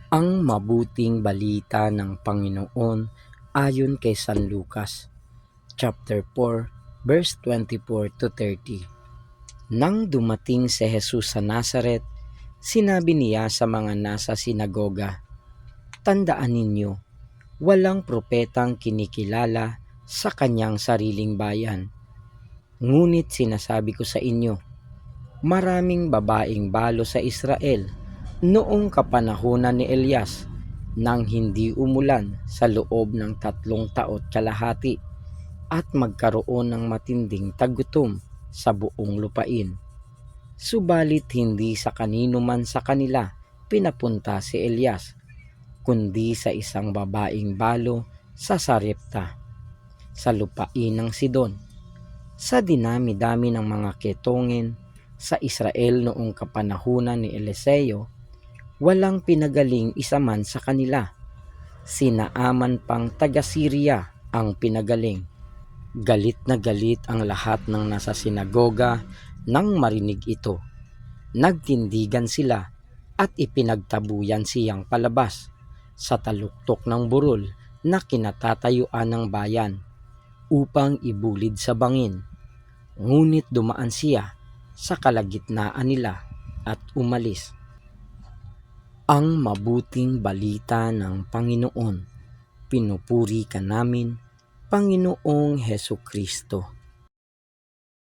Ang mabuting balita ng Panginoon ayon kay San Lucas, chapter 4, verse 24 to 30. Nang dumating si Jesus sa Nazaret, sinabi niya sa mga nasa sinagoga, "Tandaan ninyo, walang propetang kinikilala sa kanyang sariling bayan. Ngunit sinasabi ko sa inyo, maraming babaeng balo sa Israel noong kapanahunan ni Elias nang hindi umulan sa loob ng 3 taon at kalahati at magkaroon ng matinding tagutom sa buong lupain. Subalit hindi sa kanino man sa kanila pinapunta si Elias, kundi sa isang babaeng balo sa Sarepta, sa lupain ng Sidon. Sa dinami-dami ng mga ketongin sa Israel noong kapanahunan ni Eliseo, walang pinagaling isa man sa kanila. Si Naaman pang taga-Syria ang pinagaling. Galit na galit ang lahat ng nasa sinagoga nang marinig ito. Nagtindigan sila at ipinagtabuyan siyang palabas sa taluktok ng burol na kinatatayuan ng bayan upang ibulid sa bangin. Ngunit dumaan siya sa kalagitnaan nila at umalis. Ang mabuting balita ng Panginoon. Pinupuri ka namin, Panginoong Hesukristo.